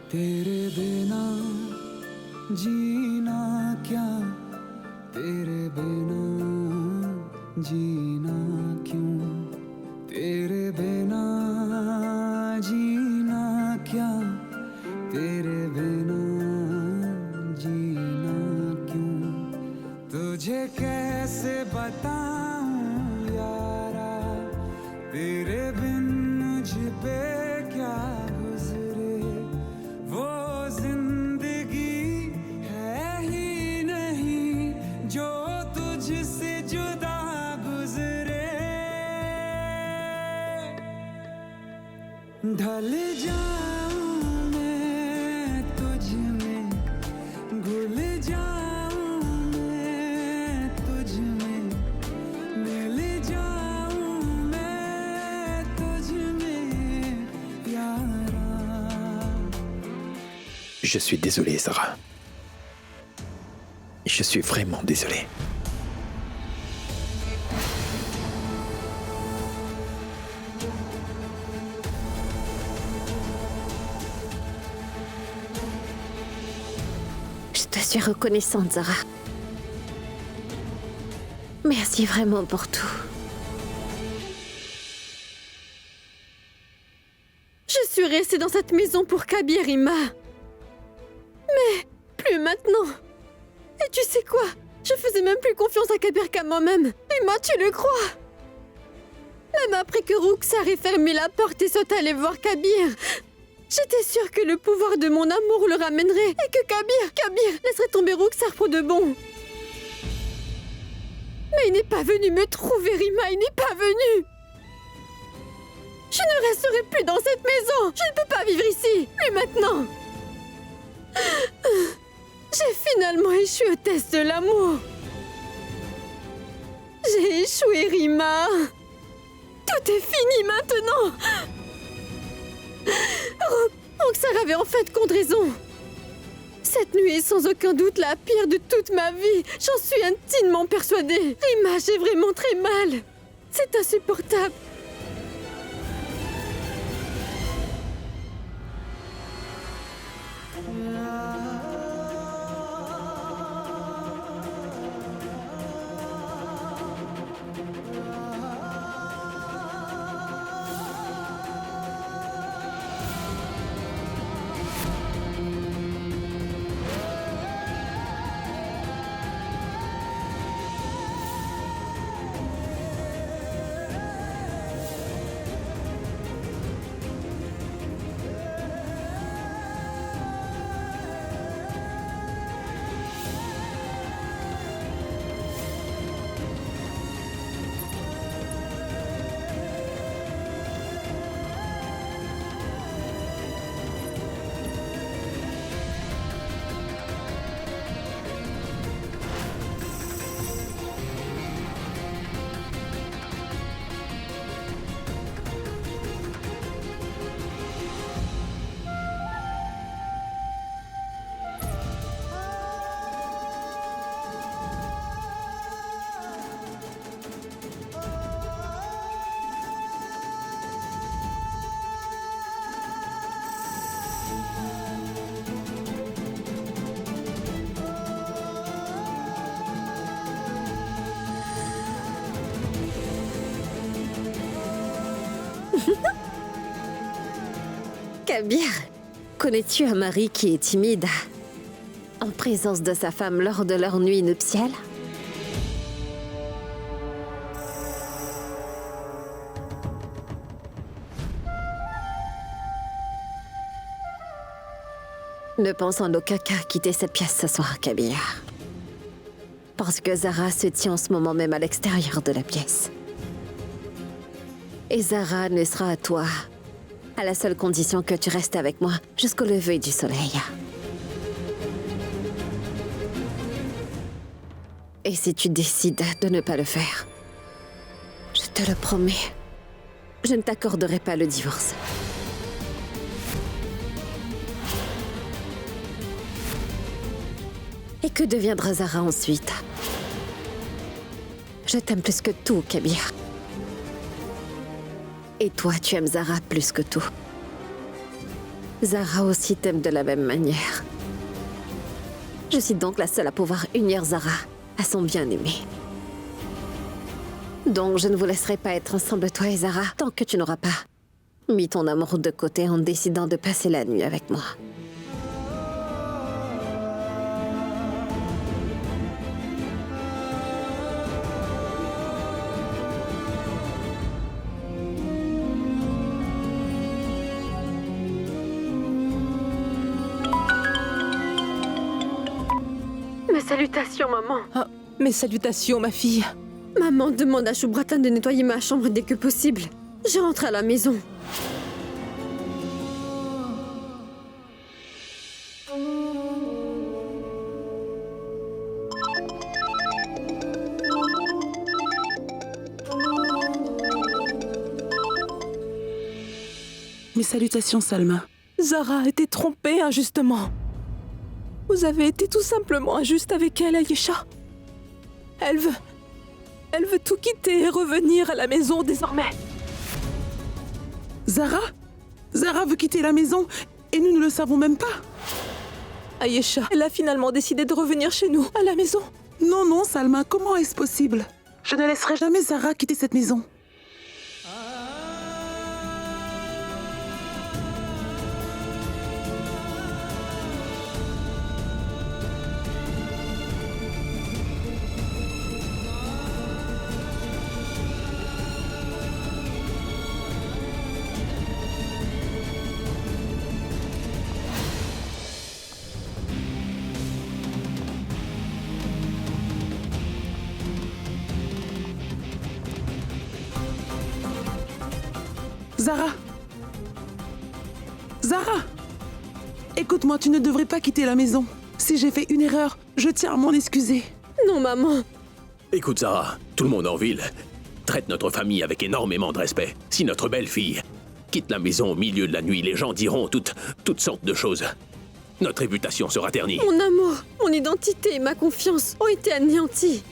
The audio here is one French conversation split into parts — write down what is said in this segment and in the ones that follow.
तेरे बिना जीना क्या, तेरे बिना जीना क्यों, तेरे बिना जीना क्या, तेरे बिना जीना क्यों, तुझे कैसे बताऊं यारा, तेरे बिन मुझ पे क्या गुजरे, वो जिंदगी है ही नहीं जो तुझसे जुदा गुजरे। ढल जाऊं मैं तुझ में, घुल जाऊं मैं तुझ में, मिल जाऊं मैं तुझ में यारा। Je suis désolé, Zara. Je suis vraiment désolé. Je te suis reconnaissante, Zara. Merci vraiment pour tout. Je suis restée dans cette maison pour Kabir, Rima. Mais plus maintenant. Et tu sais quoi? Je faisais même plus confiance à Kabir qu'à moi-même. Rima, tu le crois? Même après que Rukhsar ait fermé la porte et soit allé voir Kabir, j'étais sûre que le pouvoir de mon amour le ramènerait et que Kabir laisserait tomber Rukhsar pour de bon. Mais il n'est pas venu me trouver, Rima, il n'est pas venu. Je ne resterai plus dans cette maison. Je ne peux pas vivre ici. Plus maintenant. J'ai finalement échoué au test de l'amour. J'ai échoué, Rima. Tout est fini maintenant. Rukhsar avait en fait raison. Cette nuit est sans aucun doute la pire de toute ma vie. J'en suis intimement persuadée. Rima, j'ai vraiment très mal. C'est insupportable. Kabir, connais-tu un mari qui est timide en présence de sa femme lors de leur nuit nuptiale? Ne pense en aucun cas quitter cette pièce ce soir, Kabir. Parce que Zara se tient en ce moment même à l'extérieur de la pièce. Et Zara ne sera à toi à la seule condition que tu restes avec moi jusqu'au lever du soleil. Et si tu décides de ne pas le faire, je te le promets, je ne t'accorderai pas le divorce. Et que deviendra Zara ensuite? Je t'aime plus que tout, Kabir. Et toi, tu aimes Zara plus que tout. Zara aussi t'aime de la même manière. Je suis donc la seule à pouvoir unir Zara à son bien-aimé. Donc je ne vous laisserai pas être ensemble, toi et Zara, tant que tu n'auras pas mis ton amour de côté en décidant de passer la nuit avec moi. Mes salutations, maman. Ah, mes salutations, ma fille. Maman demande à Shubratan de nettoyer ma chambre dès que possible. Je rentre à la maison. Mes salutations, Salma. Zara a été trompée injustement. Vous avez été tout simplement injuste avec elle, Ayesha. Elle veut tout quitter et revenir à la maison désormais. Zara? Zara veut quitter la maison et nous ne le savons même pas. Ayesha, elle a finalement décidé de revenir chez nous, à la maison. Non, non, Salma, comment est-ce possible? Je ne laisserai jamais Zara quitter cette maison. Zara! Zara! Écoute-moi, tu ne devrais pas quitter la maison. Si j'ai fait une erreur, je tiens à m'en excuser. Non, maman. Écoute, Zara, tout le monde en ville traite notre famille avec énormément de respect. Si notre belle-fille quitte la maison au milieu de la nuit, les gens diront toutes sortes de choses. Notre réputation sera ternie. Mon amour, mon identité et ma confiance ont été anéantis.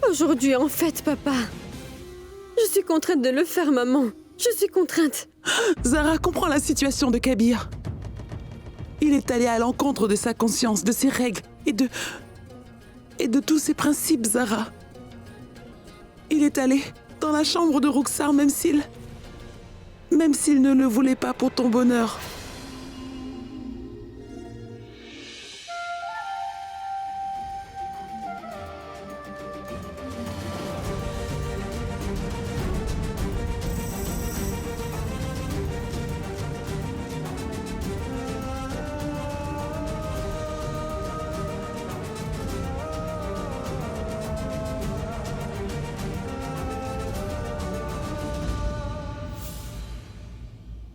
Aujourd'hui, en fait, papa. Je suis contrainte de le faire, maman. Je suis contrainte. Zara comprend la situation de Kabir. Il est allé à l'encontre de sa conscience, de ses règles et de tous ses principes, Zara. Il est allé dans la chambre de Rukhsar même s'il ne le voulait pas pour ton bonheur.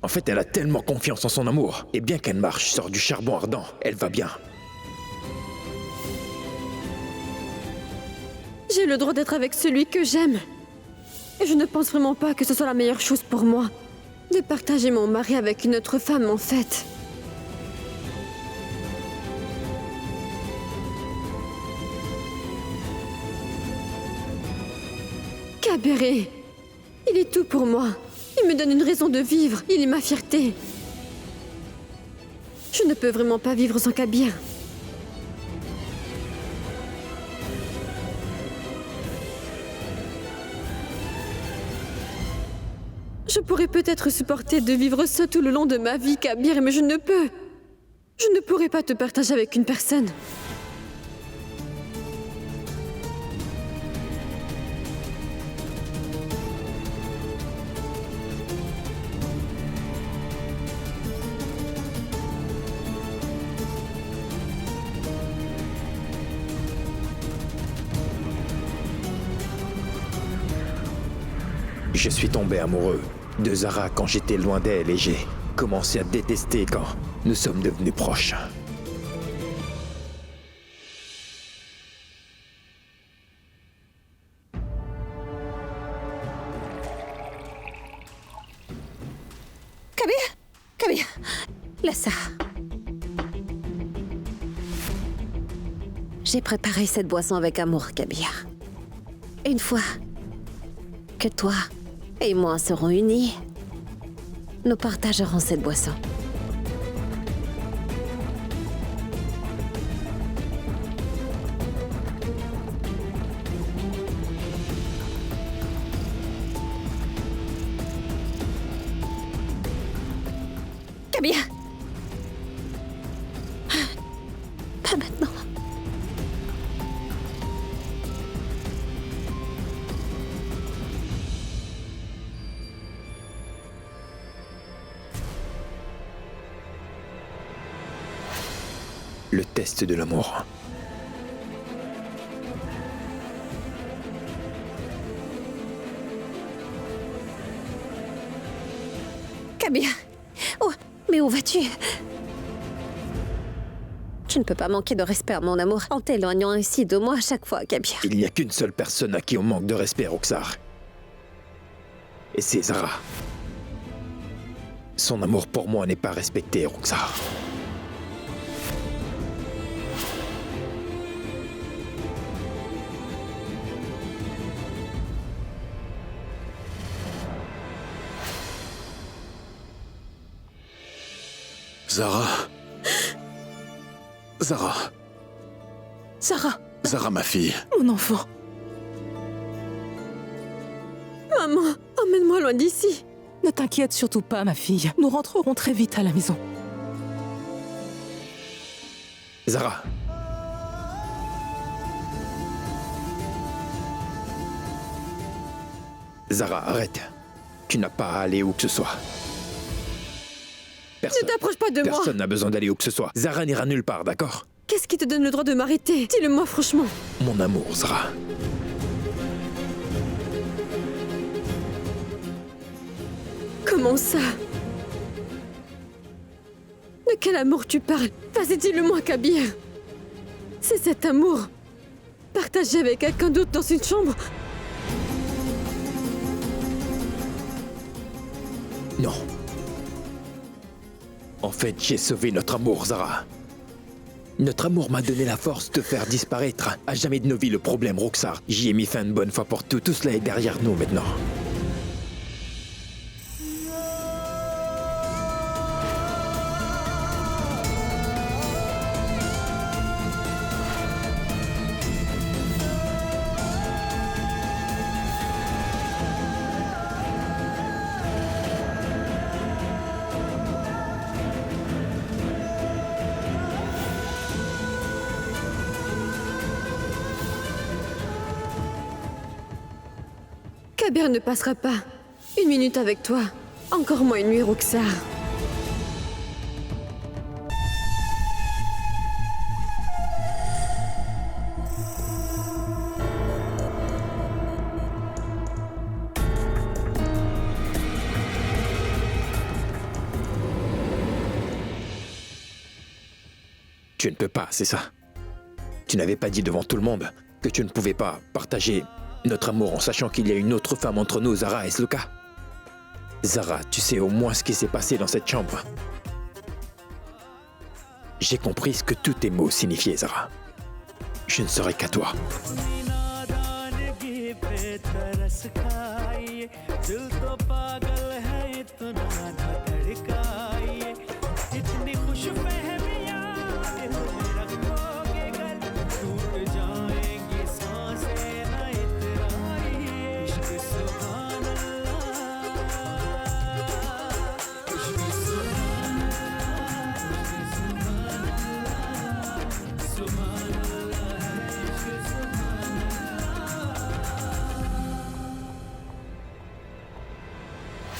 En fait, elle a tellement confiance en son amour. Et bien qu'elle marche sur du charbon ardent, elle va bien. J'ai le droit d'être avec celui que j'aime. Et je ne pense vraiment pas que ce soit la meilleure chose pour moi de partager mon mari avec une autre femme, en fait. Kabir, il est tout pour moi. Il me donne une raison de vivre. Il est ma fierté. Je ne peux vraiment pas vivre sans Kabir. Je pourrais peut-être supporter de vivre ça tout le long de ma vie, Kabir, mais je ne peux. Je ne pourrais pas te partager avec une personne. Je suis tombé amoureux de Zara quand j'étais loin d'elle et j'ai commencé à détester quand nous sommes devenus proches. Kabir, laisse ça. J'ai préparé cette boisson avec amour, Kabir. Une fois que toi et moi serons unis, nous partagerons cette boisson. Kabir! Pas maintenant. Le test de l'amour. Kabir! Oh, mais où vas-tu? Tu ne peux pas manquer de respect à mon amour en t'éloignant ainsi de moi à chaque fois, Kabir. Il n'y a qu'une seule personne à qui on manque de respect, Roxar. Et c'est Zara. Son amour pour moi n'est pas respecté, Roxar. Zara. Zara. Zara, Zara, ma fille. mon enfant. Maman, emmène-moi loin d'ici. Ne t'inquiète surtout pas, ma fille. Nous rentrerons très vite à la maison. Zara. Zara, arrête. Tu n'as pas à aller où que ce soit. Ne t'approche pas de moi. Personne n'a besoin d'aller où que ce soit. Zara n'ira nulle part, d'accord? Qu'est-ce qui te donne le droit de m'arrêter? Dis-le-moi franchement. Mon amour, Zara. Comment ça? De quel amour tu parles? Vas-y, dis-le-moi, Kabir. C'est cet amour partagé avec quelqu'un d'autre dans une chambre? Non. En fait, j'ai sauvé notre amour, Zara. Notre amour m'a donné la force de faire disparaître à jamais de nos vies le problème, Roxar. J'y ai mis fin une bonne fois pour toutes. Tout cela est derrière nous maintenant. Kabir ne passera pas 1 minute avec toi. Encore moins une nuit, Roxar. Tu ne peux pas, c'est ça. Tu n'avais pas dit devant tout le monde que tu ne pouvais pas partager notre amour en sachant qu'il y a une autre femme entre nous, Zara, est-ce le cas? Zara, tu sais au moins ce qui s'est passé dans cette chambre. J'ai compris ce que tous tes mots signifiaient, Zara. Je ne serai qu'à toi.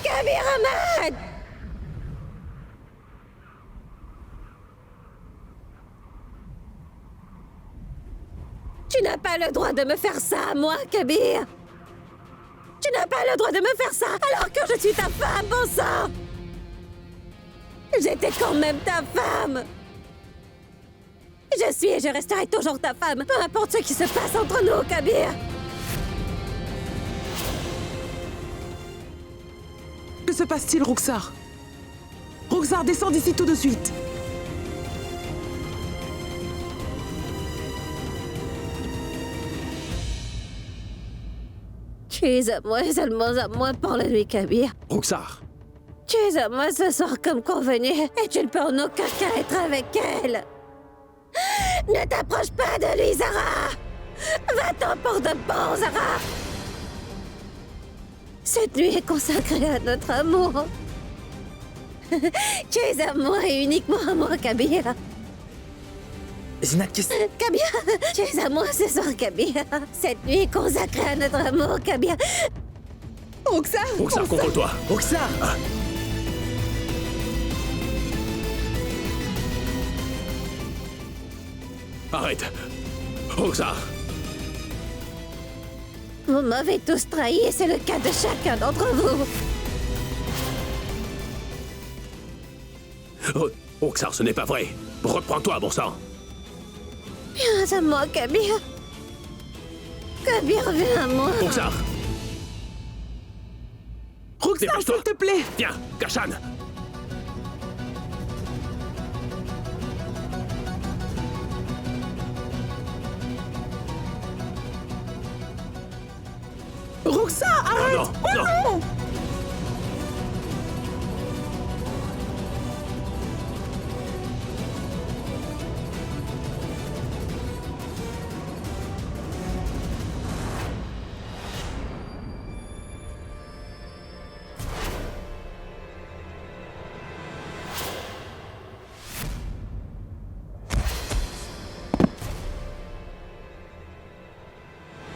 Kabir Ahmad! Tu n'as pas le droit de me faire ça, moi, Kabir! Tu n'as pas le droit de me faire ça alors que je suis ta femme, bon sang! J'étais quand même ta femme! Je suis et je resterai toujours ta femme, peu importe ce qui se passe entre nous, Kabir! Que se passe-t-il, Roxar? Roxar, descends d'ici tout de suite. Tu es à moi, seulement à moi pour la nuit, Kabir. Roxar, Tu es à moi ce soir comme convenu et tu ne peux en aucun cas être avec elle. Ne t'approche pas de lui, Zara! Va-t'en pour de bon, Zara! Cette nuit est consacrée à notre amour. Tu es à moi et uniquement à moi, Kabir. Zinat, qu'est-ce... Kabir, tu es à moi ce soir, Kabir. Cette nuit est consacrée à notre amour, Kabir. Roxar Roxar, contrôle-toi. Roxar! Arrête. Roxar. Vous m'avez tous trahi et c'est le cas de chacun d'entre vous. Roxar, ce n'est pas vrai. Reprends-toi, bon sang. Viens à moi, Kabir. Kabir, viens à moi. Roxar, Roxar, Dépêche-toi. s'il te plaît. viens, Kashan. Roxar, arrête. Non, non.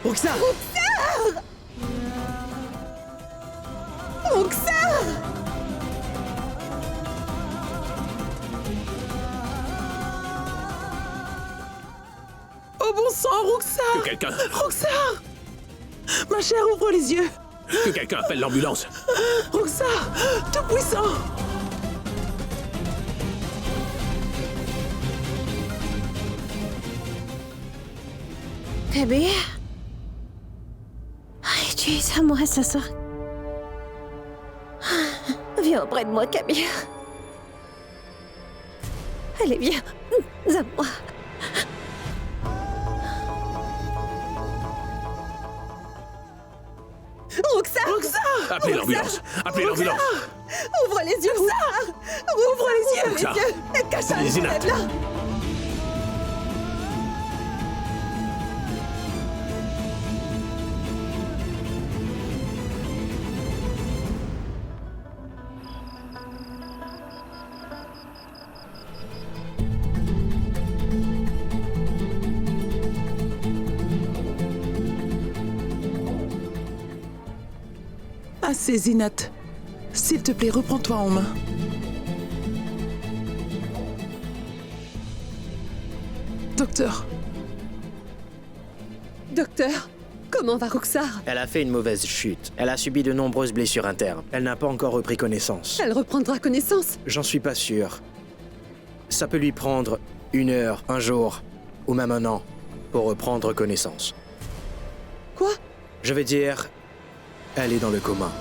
Roxar! Roxar Oh bon sang, Roxar. Que quelqu'un... Roxar. Ma chère, ouvre les yeux. Que quelqu'un appelle l'ambulance. Roxar, tout puissant. Kabir. Ay, tu es à moi ce soir. Viens auprès de moi, Kabir. Allez, viens. À moi. Roxar Appelez l'ambulance. Appelez l'ambulance. Ouvre les yeux, Roxar Ouvre les yeux, Roxar. Et Kashan, C'est Zinat. lève-la. Assez, Zinat. S'il te plaît, reprends-toi en main. Docteur, Docteur, comment va Roxar? Elle a fait une mauvaise chute. Elle a subi de nombreuses blessures internes. Elle n'a pas encore repris connaissance. Elle reprendra connaissance. J'en suis pas sûr. Ça peut lui prendre 1 heure, 1 jour, ou même 1 an, pour reprendre connaissance. Quoi? Je veux dire, elle est dans le coma.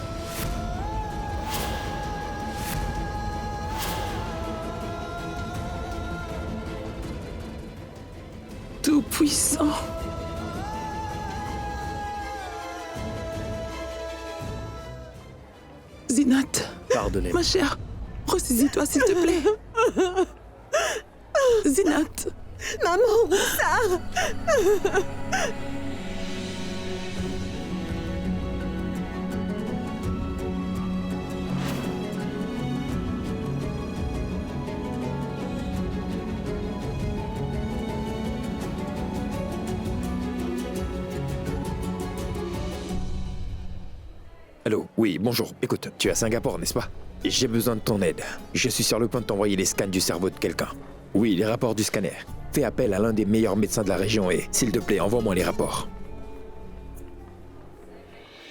tout puissant. Zinat, Pardonnez-moi. ma chère, ressaisis-toi s'il te plaît. Zinat, Maman, Roxar! Allô, oui, bonjour. Écoute, tu es à Singapour, n'est-ce pas? J'ai besoin de ton aide. Je suis sur le point de t'envoyer les scans du cerveau de quelqu'un. Oui, les rapports du scanner. Fais appel à l'un des meilleurs médecins de la région et, s'il te plaît, envoie-moi les rapports.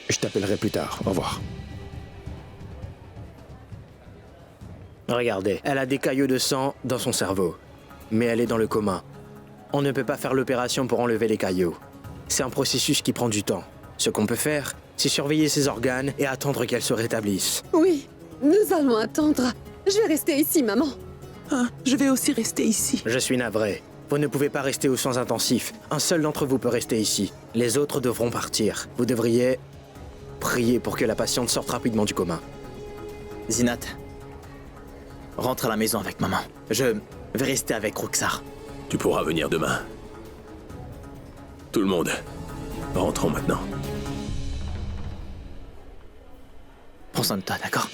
Je t'appellerai plus tard. Au revoir. Regardez, elle a des caillots de sang dans son cerveau. Mais elle est dans le coma. On ne peut pas faire l'opération pour enlever les caillots. C'est un processus qui prend du temps. Ce qu'on peut faire, c'est surveiller ses organes et attendre qu'elle se rétablisse. Oui, nous allons attendre. Je vais rester ici, maman. hein, je vais aussi rester ici. Je suis navré. Vous ne pouvez pas rester aux soins intensifs. Un seul d'entre vous peut rester ici. Les autres devront partir. Vous devriez prier pour que la patiente sorte rapidement du coma. Zinat, rentre à la maison avec maman. Je vais rester avec Roxar. Tu pourras venir demain. Tout le monde. Rentrons maintenant. Prends soin de toi, d'accord?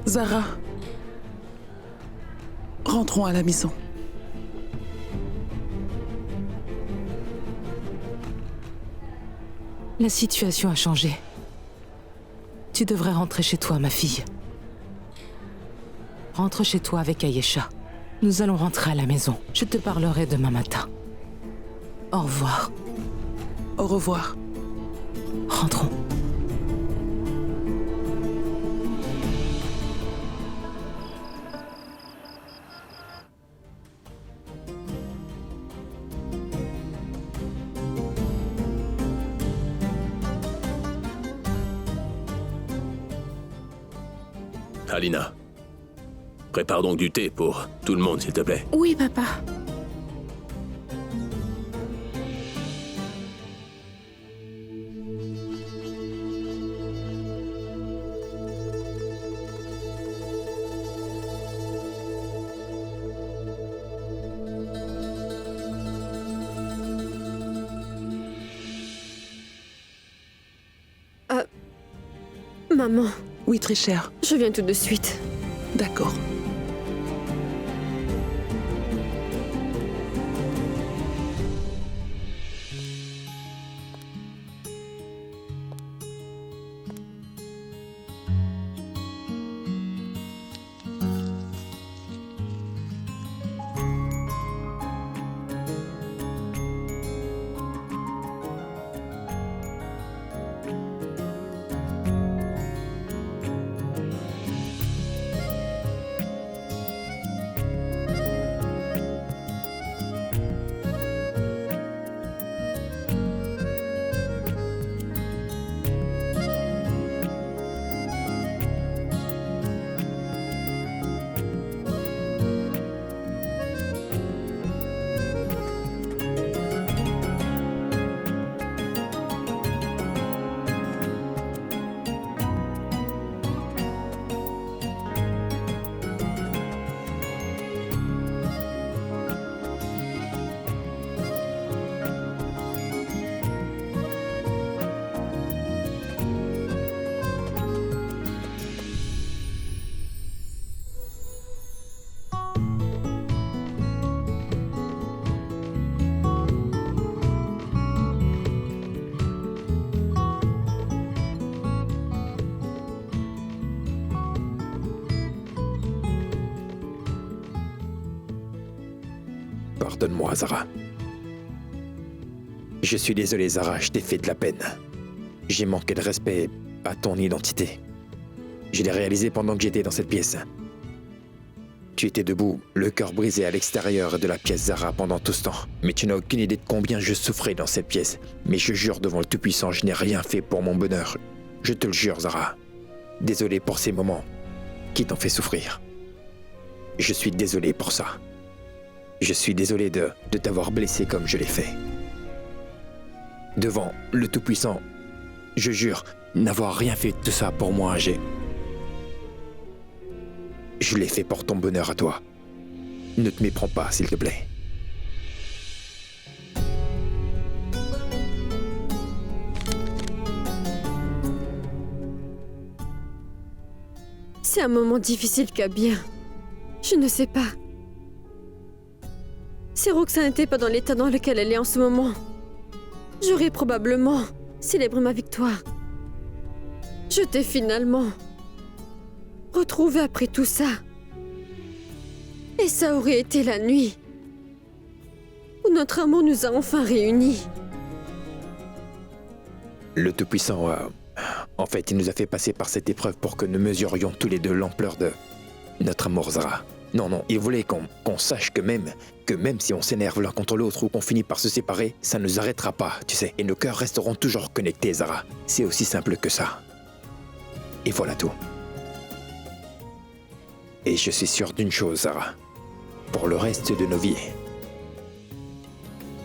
Zara, rentrons à la maison. La situation a changé. Tu devrais rentrer chez toi, ma fille. Rentre chez toi avec Ayesha. Nous allons rentrer à la maison. Je te parlerai demain matin. Au revoir. Au revoir. Rentrons. Alina, prépare donc du thé pour tout le monde, s'il te plaît. Oui, papa. Maman, Oui, très cher. je viens tout de suite. D'accord. Pardonne-moi, Zara. Je suis désolé, Zara, je t'ai fait de la peine. J'ai manqué de respect à ton identité. Je l'ai réalisé pendant que j'étais dans cette pièce. Tu étais debout, le cœur brisé à l'extérieur de la pièce, Zara, pendant tout ce temps. Mais tu n'as aucune idée de combien je souffrais dans cette pièce. Mais je jure devant le Tout-Puissant, je n'ai rien fait pour mon bonheur. Je te le jure, Zara. Désolé pour ces moments qui t'ont fait souffrir. Je suis désolé pour ça. Je suis désolé de t'avoir blessé comme je l'ai fait. Devant le Tout-Puissant, je jure n'avoir rien fait de ça pour moi. Je l'ai fait pour ton bonheur à toi. Ne te méprends pas, s'il te plaît. C'est un moment difficile, Kabir. Je ne sais pas. Si Roxane n'était pas dans l'état dans lequel elle est en ce moment, j'aurais probablement célébré ma victoire. Je t'ai finalement retrouvée après tout ça. Et ça aurait été la nuit où notre amour nous a enfin réunis. Le Tout-Puissant, en fait, il nous a fait passer par cette épreuve pour que nous mesurions tous les deux l'ampleur de notre amour, Zara. Non, il voulait qu'on sache que même si on s'énerve l'un contre l'autre ou qu'on finit par se séparer, ça ne nous arrêtera pas, tu sais. Et nos cœurs resteront toujours connectés, Zara. C'est aussi simple que ça. Et voilà tout. Et je suis sûr d'une chose, Zara. Pour le reste de nos vies,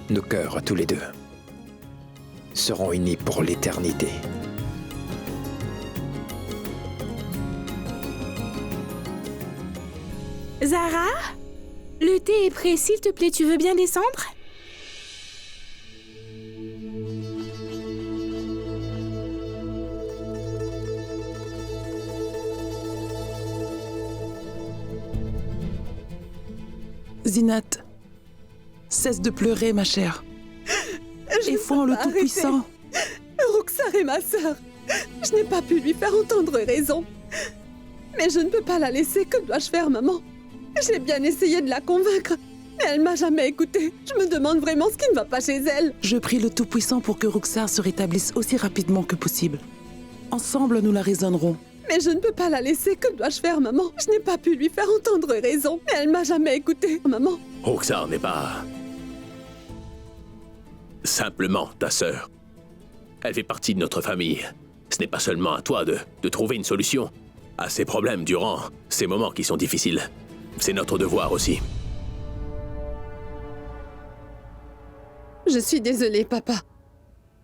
nos cœurs, tous les deux, seront unis pour l'éternité. Zara? Le thé est prêt, s'il te plaît, tu veux bien descendre? Zinat, cesse de pleurer, ma chère. Et foi en le Tout-Puissant. Roxar est ma sœur. Je n'ai pas pu lui faire entendre raison. Mais je ne peux pas la laisser. Que dois-je faire, maman? J'ai bien essayé de la convaincre, mais elle m'a jamais écoutée. Je me demande vraiment ce qui ne va pas chez elle. Je prie le Tout-Puissant pour que Roxar se rétablisse aussi rapidement que possible. Ensemble, nous la raisonnerons. Mais je ne peux pas la laisser. Que dois-je faire, maman? Je n'ai pas pu lui faire entendre raison, mais elle m'a jamais écoutée, maman. Roxar n'est pas... simplement ta sœur. Elle fait partie de notre famille. Ce n'est pas seulement à toi de trouver une solution à ces problèmes durant ces moments qui sont difficiles. C'est notre devoir aussi. Je suis désolée, papa.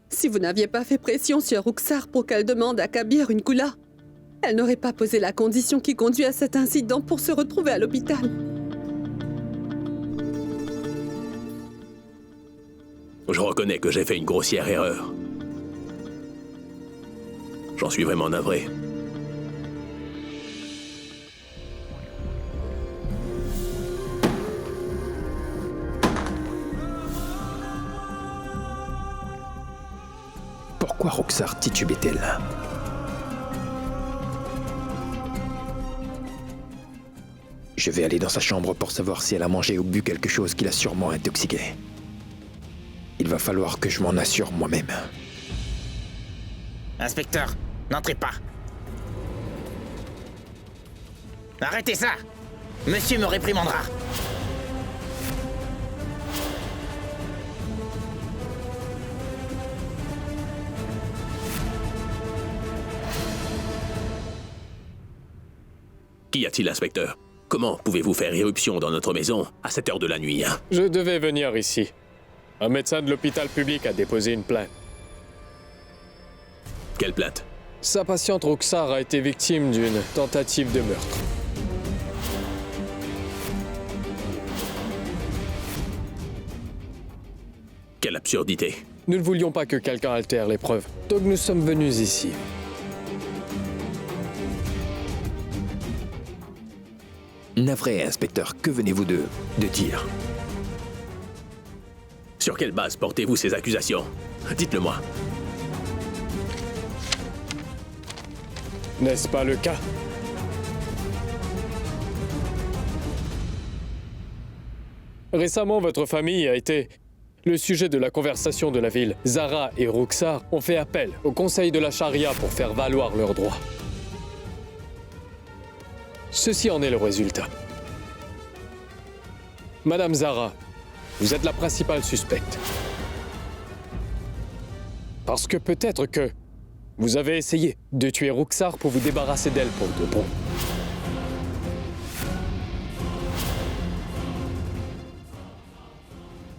Si vous n'aviez pas fait pression sur Roxar pour qu'elle demande à Kabir une koula, elle n'aurait pas posé la condition qui conduit à cet incident pour se retrouver à l'hôpital. Je reconnais que j'ai fait une grossière erreur. J'en suis vraiment navré. Pourquoi Roxar titubait-elle? Je vais aller dans sa chambre pour savoir si elle a mangé ou bu quelque chose qui l'a sûrement intoxiquée. Il va falloir que je m'en assure moi-même. Inspecteur, n'entrez pas. Arrêtez ça! Monsieur me réprimandera. Qu'y a-t-il, inspecteur? Comment pouvez-vous faire éruption dans notre maison à cette heure de la nuit, hein? Je devais venir ici. Un médecin de l'hôpital public a déposé une plainte. Quelle plainte? Sa patiente Roxar a été victime d'une tentative de meurtre. Quelle absurdité. Nous ne voulions pas que quelqu'un altère les preuves, donc nous sommes venus ici. Navré, inspecteur, que venez-vous de dire? Sur quelle base portez-vous ces accusations? Dites-le-moi. N'est-ce pas le cas? Récemment, votre famille a été le sujet de la conversation de la ville. Zara et Roxar ont fait appel au conseil de la charia pour faire valoir leurs droits. Ceci en est le résultat. Madame Zara, vous êtes la principale suspecte. Parce que peut-être que vous avez essayé de tuer Roxar pour vous débarrasser d'elle pour de bon.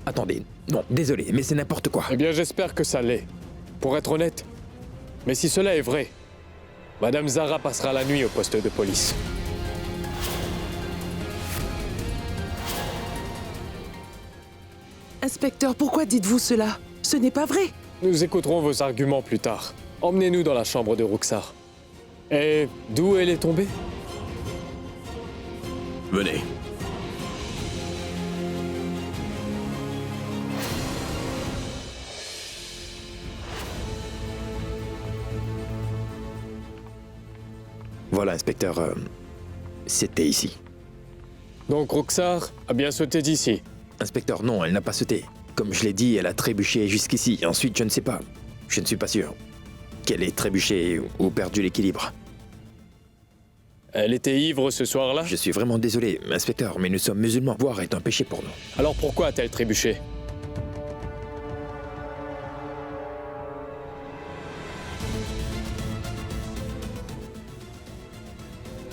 Attendez, non, désolé, mais c'est n'importe quoi. Eh bien, j'espère que ça l'est. Pour être honnête. Mais si cela est vrai, Madame Zara passera la nuit au poste de police. Inspecteur, pourquoi dites-vous cela? Ce n'est pas vrai. Nous écouterons vos arguments plus tard. Emmenez-nous dans la chambre de Roxar. Et d'où elle est tombée? Venez. Voilà, inspecteur, c'était ici. Donc Roxar a bien sauté d'ici. Inspecteur, non, elle n'a pas sauté. Comme je l'ai dit, elle a trébuché jusqu'ici. Ensuite, je ne sais pas. Je ne suis pas sûr qu'elle ait trébuché ou perdu l'équilibre. Elle était ivre ce soir-là? Je suis vraiment désolé, inspecteur, mais nous sommes musulmans. Boire est un péché pour nous. Alors pourquoi a-t-elle trébuché?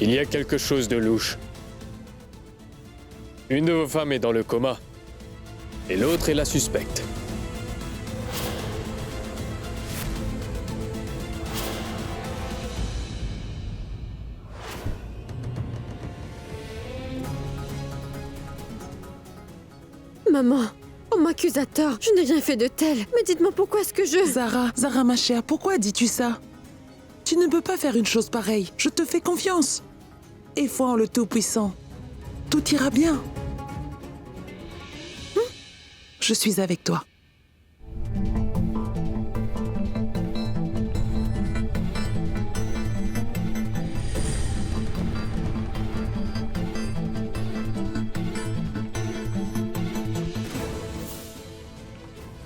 Il y a quelque chose de louche. Une de vos femmes est dans le coma, et l'autre est la suspecte. Maman, on m'accuse à tort. Je n'ai rien fait de tel. Mais dites-moi pourquoi est-ce que je... Zara, ma chère, pourquoi dis-tu ça? Tu ne peux pas faire une chose pareille. Je te fais confiance. Et foi en le Tout-Puissant. Tout ira bien. Je suis avec toi.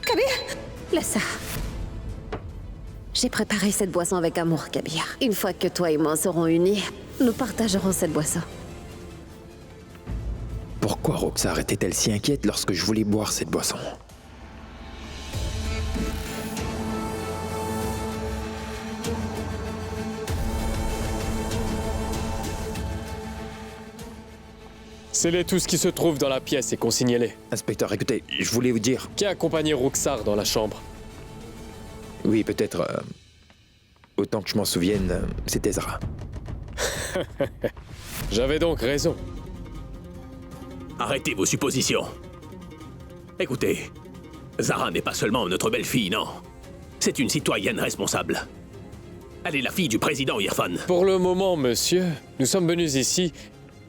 Kabir, laisse ça. J'ai préparé cette boisson avec amour, Kabir. Une fois que toi et moi serons unis, nous partagerons cette boisson. Pourquoi Roxar était-elle si inquiète lorsque je voulais boire cette boisson? Scellez tout ce qui se trouve dans la pièce et consignez-les. Inspecteur, écoutez, je voulais vous dire... Qui a accompagné Roxar dans la chambre? Oui, peut-être... autant que je m'en souvienne, c'était Zara. J'avais donc raison. Arrêtez vos suppositions. Écoutez, Zara n'est pas seulement notre belle-fille, non. C'est une citoyenne responsable. Elle est la fille du président Irfan. Pour le moment, monsieur, nous sommes venus ici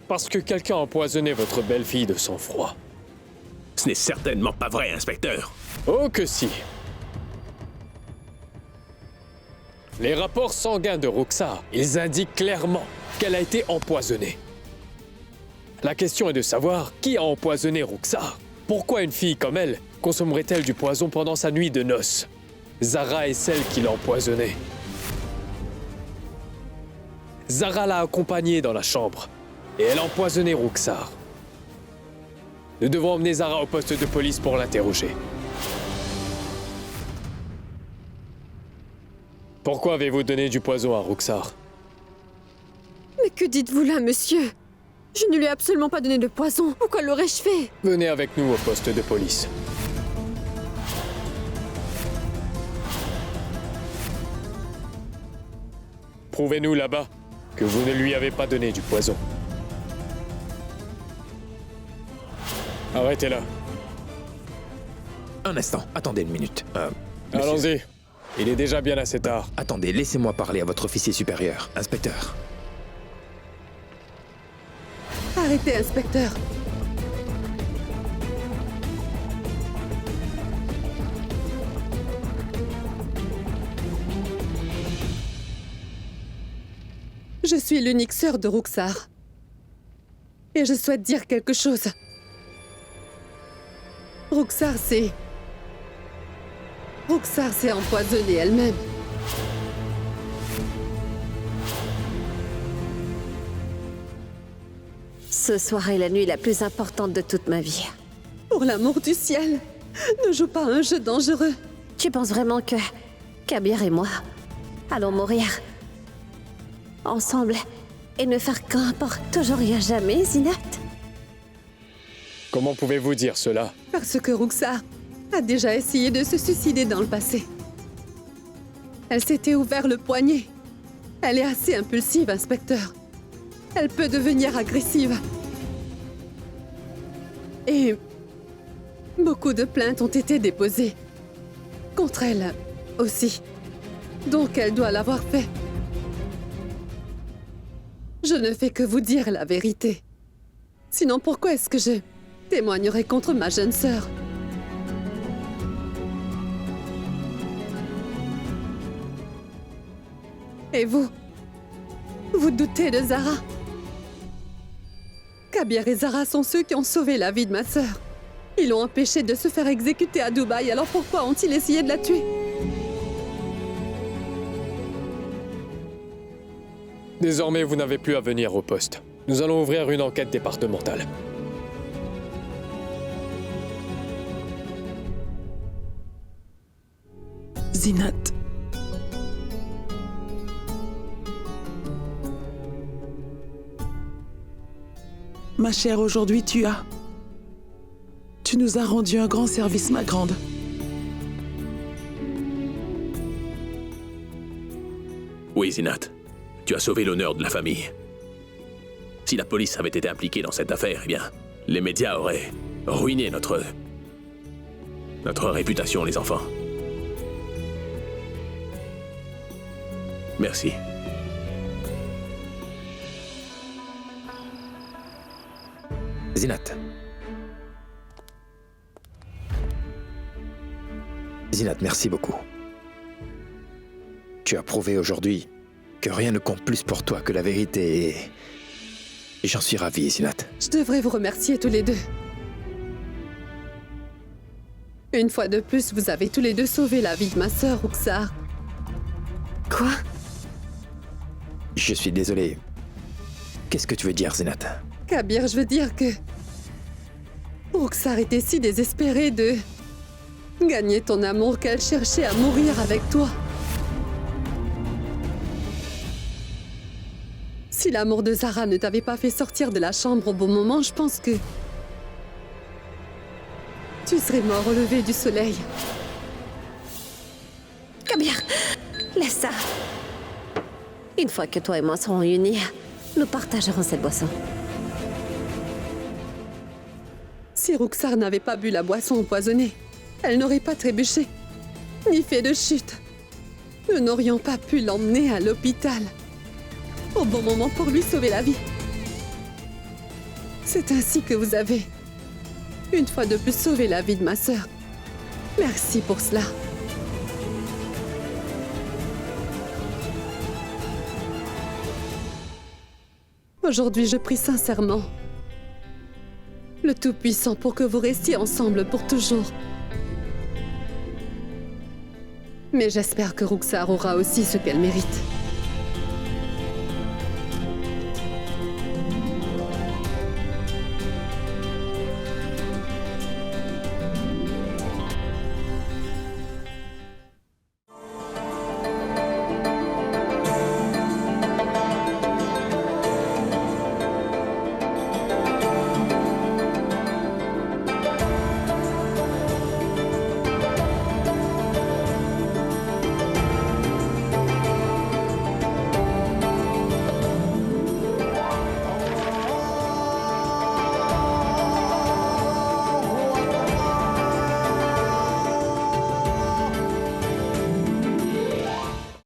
parce que quelqu'un a empoisonné votre belle-fille de sang-froid. Ce n'est certainement pas vrai, inspecteur. Oh que si. Les rapports sanguins de Roxar, ils indiquent clairement qu'elle a été empoisonnée. La question est de savoir qui a empoisonné Roxar. Pourquoi une fille comme elle consommerait-elle du poison pendant sa nuit de noces? Zara est celle qui l'a empoisonnée. Zara l'a accompagnée dans la chambre et elle a empoisonné Roxar. Nous devons emmener Zara au poste de police pour l'interroger. Pourquoi avez-vous donné du poison à Roxar? Mais que dites-vous là, monsieur? Je ne lui ai absolument pas donné de poison. Pourquoi l'aurais-je fait? Venez avec nous au poste de police. Prouvez-nous là-bas que vous ne lui avez pas donné du poison. Arrêtez-la. Un instant, attendez une minute. Monsieur. Allons-y. Il est déjà bien assez tard. Attendez, laissez-moi parler à votre officier supérieur. Inspecteur. Arrêtez, inspecteur. Je suis l'unique sœur de Roxar. Et je souhaite dire quelque chose. Roxar s'est empoisonnée elle-même. Ce soir est la nuit la plus importante de toute ma vie. Pour l'amour du ciel, ne joue pas un jeu dangereux. Tu penses vraiment que Kabir et moi allons mourir ensemble et ne faire qu'un pour toujours et à jamais, Zinat? Comment pouvez-vous dire cela? Parce que Roxar a déjà essayé de se suicider dans le passé. Elle s'était ouvert le poignet. Elle est assez impulsive, inspecteur. Elle peut devenir agressive. Et beaucoup de plaintes ont été déposées. Contre elle aussi. Donc elle doit l'avoir fait. Je ne fais que vous dire la vérité. Sinon, pourquoi est-ce que je témoignerais contre ma jeune sœur? Et vous? Vous doutez de Zara? Kabir et Zara sont ceux qui ont sauvé la vie de ma sœur. Ils l'ont empêchée de se faire exécuter à Dubaï, alors pourquoi ont-ils essayé de la tuer? Désormais, vous n'avez plus à venir au poste. Nous allons ouvrir une enquête départementale. Zinat. Ma chère, aujourd'hui tu nous as rendu un grand service, ma grande. Oui, Zinat. Tu as sauvé l'honneur de la famille. Si la police avait été impliquée dans cette affaire, eh bien, les médias auraient ruiné Notre réputation, les enfants. Merci. Zinat. Zinat, merci beaucoup. Tu as prouvé aujourd'hui que rien ne compte plus pour toi que la vérité et j'en suis ravi, Zinat. Je devrais vous remercier tous les deux. Une fois de plus, vous avez tous les deux sauvé la vie de ma sœur, Ruxar. Quoi? Je suis désolé. Qu'est-ce que tu veux dire, Zinat? Kabir, je veux dire que... Ruxar était si désespérée de... gagner ton amour qu'elle cherchait à mourir avec toi. Si l'amour de Zara ne t'avait pas fait sortir de la chambre au bon moment, je pense que... tu serais mort au lever du soleil. Kabir, laisse ça. Une fois que toi et moi serons unis, nous partagerons cette boisson. Si Ruxar n'avait pas bu la boisson empoisonnée, elle n'aurait pas trébuché, ni fait de chute. Nous n'aurions pas pu l'emmener à l'hôpital au bon moment pour lui sauver la vie. C'est ainsi que vous avez, une fois de plus, sauvé la vie de ma sœur. Merci pour cela. Aujourd'hui, je prie sincèrement le Tout-Puissant pour que vous restiez ensemble pour toujours. Mais j'espère que Ruxar aura aussi ce qu'elle mérite.